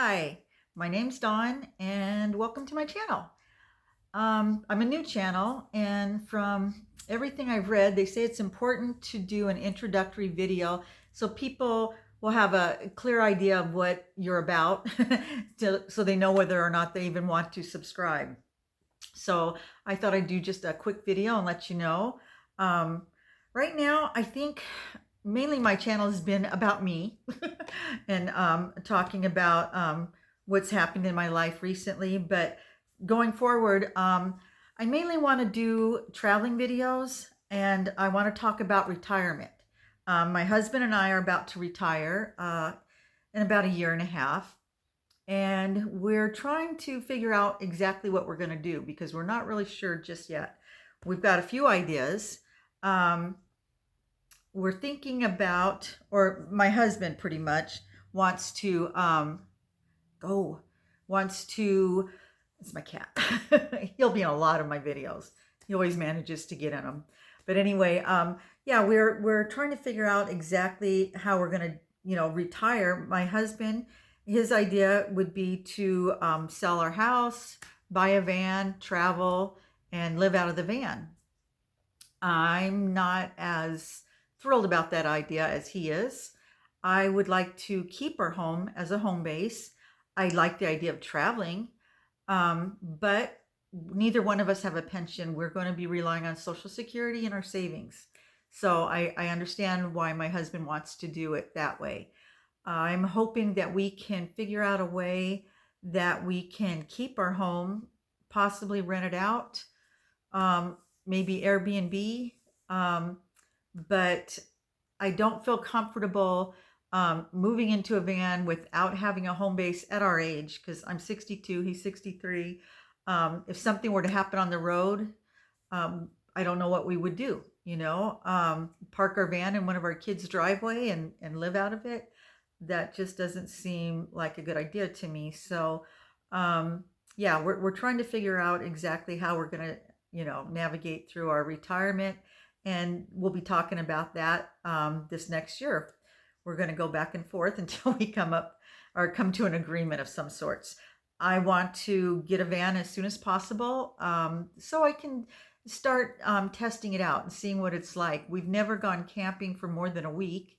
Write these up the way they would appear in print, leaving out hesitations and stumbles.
Hi, my name's Dawn, and welcome to my channel. I'm a new channel, and from everything I've read, they say it's important to do an introductory video so people will have a clear idea of what you're about, so they know whether or not they even want to subscribe. So I thought I'd do just a quick video and let you know. Um, right now, I think mainly my channel has been about me and talking about what's happened in my life recently. But going forward, I mainly want to do traveling videos, and I want to talk about retirement. My husband and I are about to retire in about a year and a half. And we're trying to figure out exactly what we're going to do because we're not really sure just yet. We've got a few ideas. Um, we're thinking about, or my husband pretty much wants to go, wants to, it's my cat. He'll be in a lot of my videos. He always manages to get in them. But anyway, yeah, we're trying to figure out exactly how we're going to, retire. My husband, his idea would be to sell our house, buy a van, travel, and live out of the van. I'm not as thrilled about that idea as he is. I would like to keep our home as a home base. I like the idea of traveling, but neither one of us have a pension. We're going to be relying on Social Security and our savings. So I understand why my husband wants to do it that way. I'm hoping that we can figure out a way that we can keep our home, possibly rent it out, maybe Airbnb. Um, but I don't feel comfortable moving into a van without having a home base at our age because I'm 62, he's 63. If something were to happen on the road, I don't know what we would do, park our van in one of our kids' driveway and live out of it. That just doesn't seem like a good idea to me. So, yeah, we're trying to figure out exactly how we're going to, navigate through our retirement. And we'll be talking about that this next year. We're going to go back and forth until we come to an agreement of some sorts. I want to get a van as soon as possible so I can start testing it out and seeing what it's like. We've never gone camping for more than a week,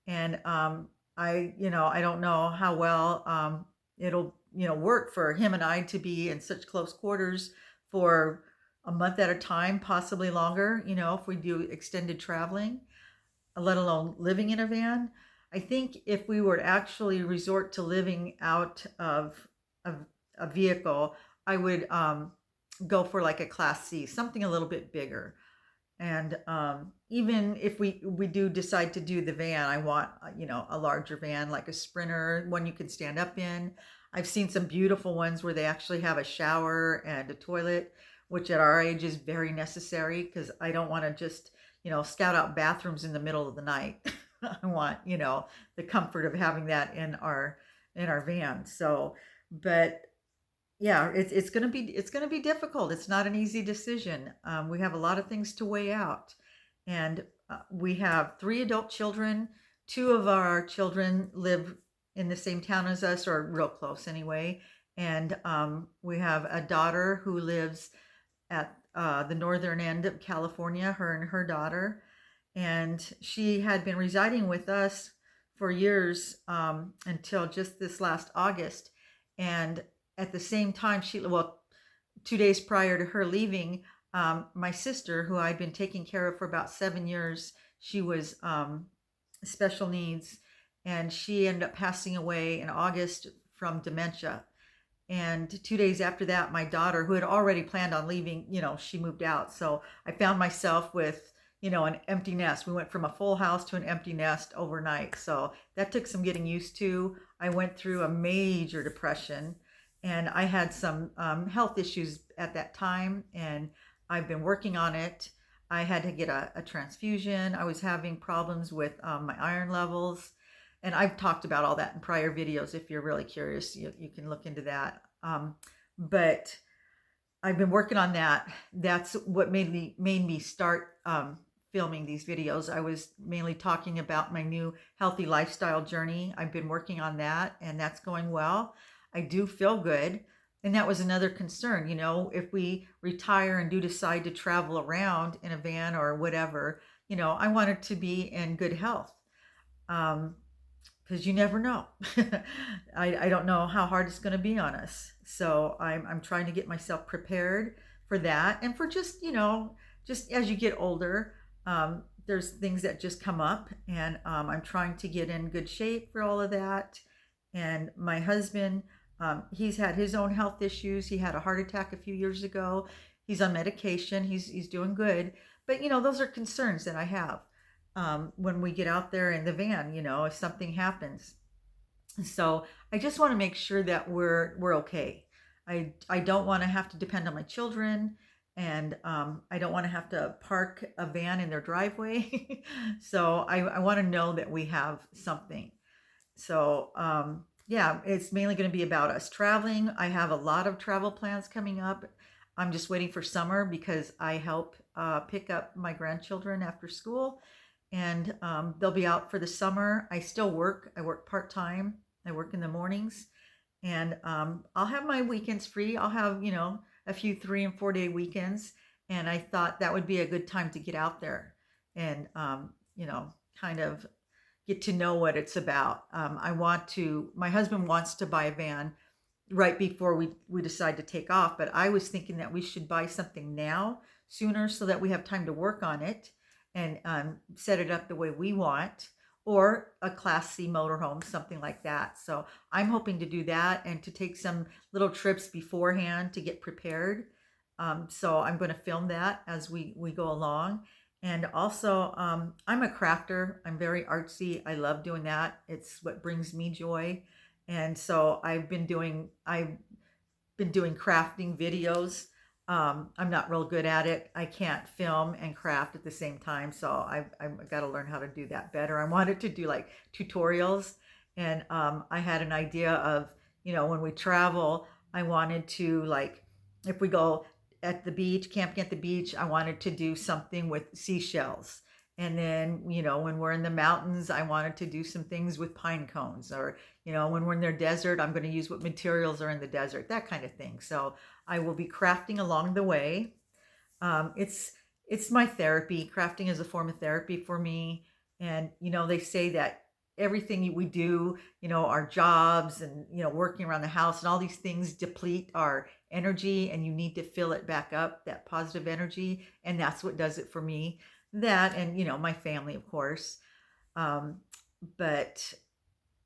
and I don't know how well it'll work for him and I to be in such close quarters for a month at a time, possibly longer. If we do extended traveling, let alone living in a van. I think if we were to actually resort to living out of a, a vehicle, I would go for like a Class C, something a little bit bigger. And even if we do decide to do the van, I want a larger van, like a Sprinter, one you can stand up in. I've seen some beautiful ones where they actually have a shower and a toilet, which at our age is very necessary because I don't want to just scout out bathrooms in the middle of the night. I want the comfort of having that in our van. So, but yeah, it's gonna be difficult. It's not an easy decision. We have a lot of things to weigh out, and we have three adult children. Two of our children live in the same town as us, or real close anyway. And we have a daughter who lives at the northern end of California. Her and her daughter, and she had been residing with us for years until just this last August. And at the same time, 2 days prior to her leaving, my sister, who I'd been taking care of for about 7 years, she was special needs, and she ended up passing away in August from dementia. And 2 days after that, my daughter, who had already planned on leaving, she moved out. So I found myself with, an empty nest. We went from a full house to an empty nest overnight. So that took some getting used to. I went through a major depression, and I had some health issues at that time, and I've been working on it. I had to get a transfusion. I was having problems with my iron levels. And I've talked about all that in prior videos. If you're really curious, you can look into that. But I've been working on that. That's what made me start filming these videos. I was mainly talking about my new healthy lifestyle journey. I've been working on that, and that's going well. I do feel good. And that was another concern, if we retire and do decide to travel around in a van or whatever, I wanted to be in good health. Um, because you never know. I don't know how hard it's going to be on us. So I'm trying to get myself prepared for that. And for just, just as you get older, there's things that just come up. And I'm trying to get in good shape for all of that. And my husband, he's had his own health issues. He had a heart attack a few years ago. He's on medication. He's doing good. But, those are concerns that I have when we get out there in the van, if something happens. So I just want to make sure that we're okay. I don't want to have to depend on my children, and I don't want to have to park a van in their driveway. So I want to know that we have something. So yeah, it's mainly going to be about us traveling. I have a lot of travel plans coming up. I'm just waiting for summer because I help pick up my grandchildren after school, and they'll be out for the summer. I still work. I work part-time. I work in the mornings, and I'll have my weekends free. I'll have, a few 3 and 4 day weekends, and I thought that would be a good time to get out there and, kind of get to know what it's about. My husband wants to buy a van right before we decide to take off, but I was thinking that we should buy something now sooner so that we have time to work on it and set it up the way we want, or a Class C motorhome, something like that. So I'm hoping to do that and to take some little trips beforehand to get prepared. So I'm going to film that as we go along. And also, I'm a crafter. I'm very artsy. I love doing that. It's what brings me joy. And so I've been doing crafting videos. I'm not real good at it. I can't film and craft at the same time, so I've got to learn how to do that better. I wanted to do like tutorials, and I had an idea of, when we travel, I wanted to, like, if we go at the beach, camping at the beach, I wanted to do something with seashells. And then, when we're in the mountains, I wanted to do some things with pine cones, or, when we're in their desert, I'm going to use what materials are in the desert, that kind of thing. So I will be crafting along the way. It's my therapy. Crafting is a form of therapy for me. And, they say that everything we do, our jobs and, working around the house and all these things deplete our energy, and you need to fill it back up, that positive energy. And that's what does it for me. That, and, my family, of course. But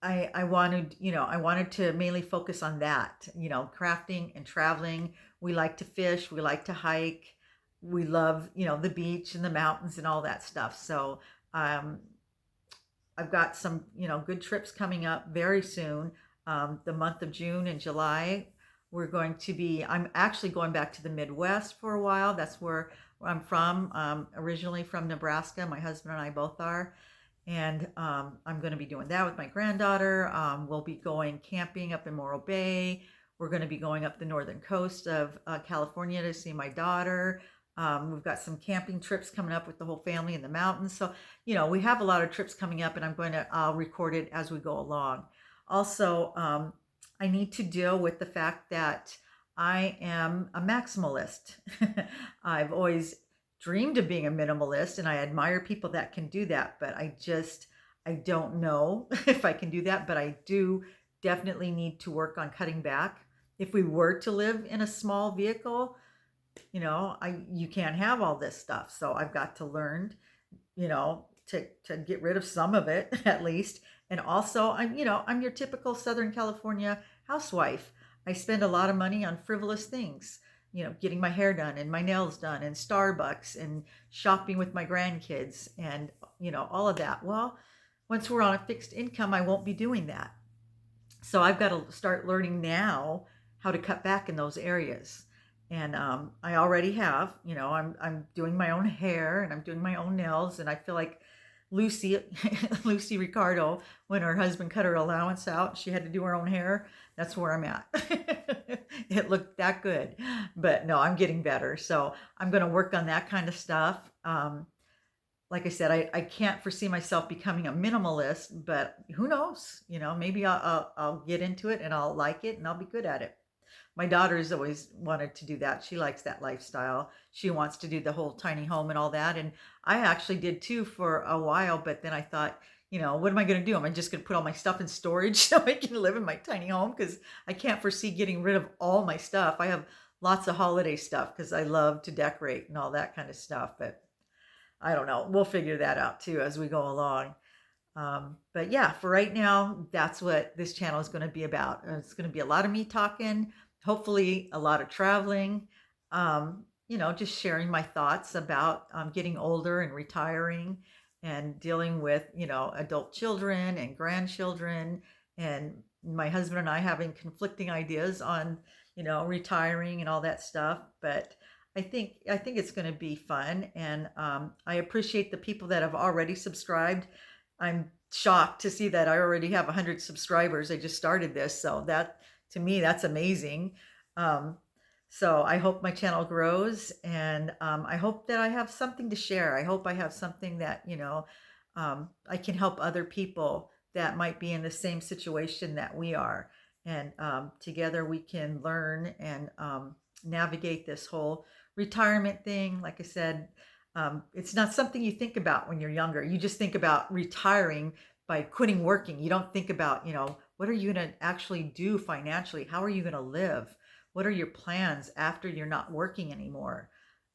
I wanted to mainly focus on that, crafting and traveling. We like to fish, we like to hike, we love, the beach and the mountains and all that stuff. So I've got some, good trips coming up very soon. The month of June and July, I'm actually going back to the Midwest for a while. That's where I'm from, originally from Nebraska. My husband and I both are. And I'm going to be doing that with my granddaughter. We'll be going camping up in Morro Bay. We're going to be going up the northern coast of California to see my daughter. We've got some camping trips coming up with the whole family in the mountains. So, we have a lot of trips coming up, and I'll record it as we go along. Also, I need to deal with the fact that I am a maximalist. I've always dreamed of being a minimalist, and I admire people that can do that, but I don't know if I can do that, but I do definitely need to work on cutting back. If we were to live in a small vehicle, you can't have all this stuff. So I've got to learn, to get rid of some of it at least. And also, I'm your typical Southern California housewife. I spend a lot of money on frivolous things, getting my hair done and my nails done, and Starbucks, and shopping with my grandkids, and, all of that. Well, once we're on a fixed income, I won't be doing that. So I've got to start learning now how to cut back in those areas. And I already have, I'm doing my own hair, and I'm doing my own nails, and I feel like Lucy Lucy Ricardo, when her husband cut her allowance out, she had to do her own hair. That's where I'm at. It looked that good, but no, I'm getting better. So I'm going to work on that kind of stuff. like I said, I can't foresee myself becoming a minimalist, but who knows? Maybe I'll get into it and I'll like it and I'll be good at it. My daughter's always wanted to do that. She likes that lifestyle. She wants to do the whole tiny home and all that. And I actually did too for a while, but then I thought, what am I going to do? Am I just going to put all my stuff in storage so I can live in my tiny home? Because I can't foresee getting rid of all my stuff. I have lots of holiday stuff because I love to decorate and all that kind of stuff. But I don't know. We'll figure that out too as we go along. But yeah, for right now, that's what this channel is going to be about. It's going to be a lot of me talking, hopefully a lot of traveling, just sharing my thoughts about getting older and retiring and dealing with, adult children and grandchildren, and my husband and I having conflicting ideas on, retiring and all that stuff. But I think it's going to be fun, and I appreciate the people that have already subscribed. I'm shocked to see that I already have 100 subscribers. I just started this, so that to me that's amazing. Um, so I hope my channel grows, and I hope that I have something to share. I hope I have something that I can help other people that might be in the same situation that we are, and together we can learn and navigate this whole retirement thing. Like I said, it's not something you think about when you're younger. You just think about retiring by quitting working. You don't think about, what are you going to actually do financially? How are you going to live? What are your plans after you're not working anymore?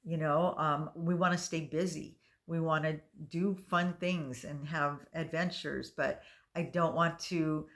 We want to stay busy. We want to do fun things and have adventures, but I don't want to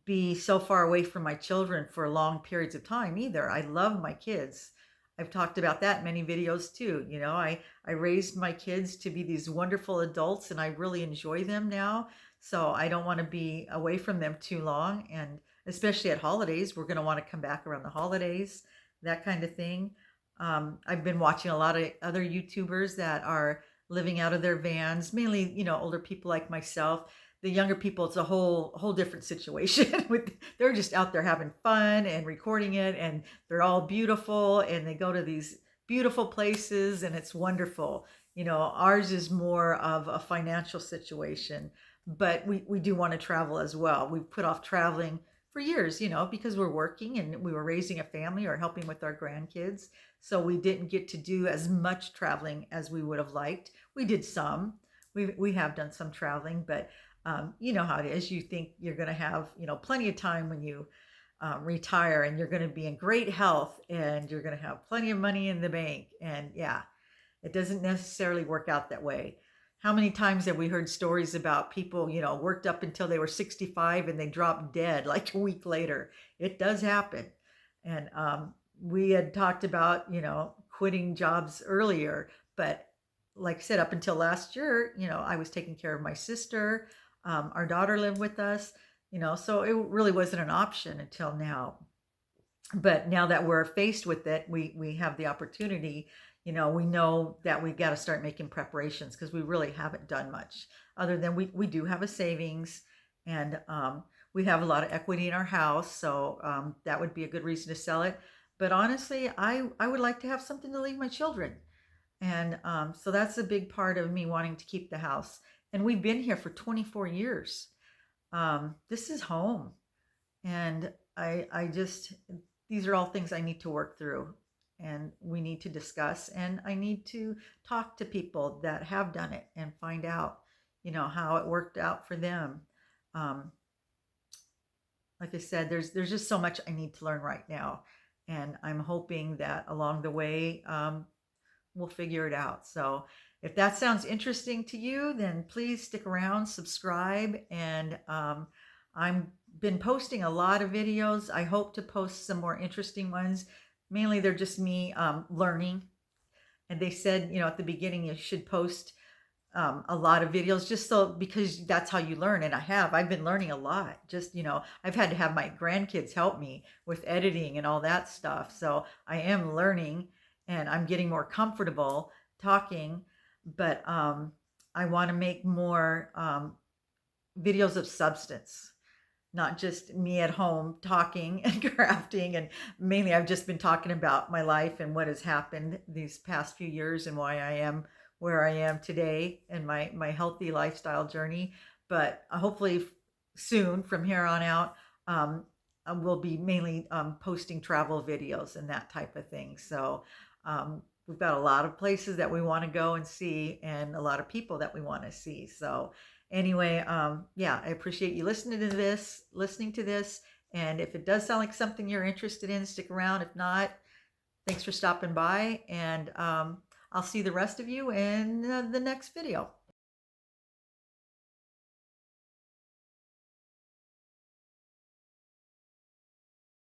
be so far away from my children for long periods of time either. I love my kids. I've talked about that in many videos too. I raised my kids to be these wonderful adults and I really enjoy them now. So I don't want to be away from them too long. And especially at holidays, we're going to want to come back around the holidays, that kind of thing. I've been watching a lot of other YouTubers that are living out of their vans, mainly, older people like myself. The younger people, it's a whole different situation. With they're just out there having fun and recording it, and they're all beautiful, and they go to these beautiful places, and it's wonderful. Ours is more of a financial situation, but we do want to travel as well. We've put off traveling for years, because we're working and we were raising a family or helping with our grandkids. So we didn't get to do as much traveling as we would have liked. We did some. We have done some traveling, but you know how it is. You think you're going to have, plenty of time when you retire, and you're going to be in great health and you're going to have plenty of money in the bank. And yeah, it doesn't necessarily work out that way. How many times have we heard stories about people, worked up until they were 65 and they dropped dead like a week later? It does happen. And we had talked about, quitting jobs earlier, but like I said, up until last year, I was taking care of my sister. Our daughter lived with us, so it really wasn't an option until now. But now that we're faced with it, we have the opportunity. We know that we've got to start making preparations because we really haven't done much other than we do have a savings, and we have a lot of equity in our house. So that would be a good reason to sell it. But honestly, I would like to have something to leave my children. And so that's a big part of me wanting to keep the house. And we've been here for 24 years. This is home. And I just, these are all things I need to work through and we need to discuss. And I need to talk to people that have done it and find out, how it worked out for them. Like I said, there's just so much I need to learn right now. And I'm hoping that along the way, we'll figure it out. So if that sounds interesting to you, then please stick around, subscribe. And I've been posting a lot of videos. I hope to post some more interesting ones. Mainly they're just me learning. And they said, at the beginning, you should post a lot of videos just so, because that's how you learn. And I've been learning a lot. Just, I've had to have my grandkids help me with editing and all that stuff. So I am learning and I'm getting more comfortable talking, but I want to make more videos of substance, not just me at home talking and crafting. And mainly I've just been talking about my life and what has happened these past few years and why I am where I am today in my healthy lifestyle journey. But hopefully soon from here on out, um, we'll be mainly posting travel videos and that type of thing. So we've got a lot of places that we want to go and see, and a lot of people that we want to see. So anyway, yeah, I appreciate you listening to this. And if it does sound like something you're interested in, stick around. If not, thanks for stopping by, and I'll see the rest of you in the next video.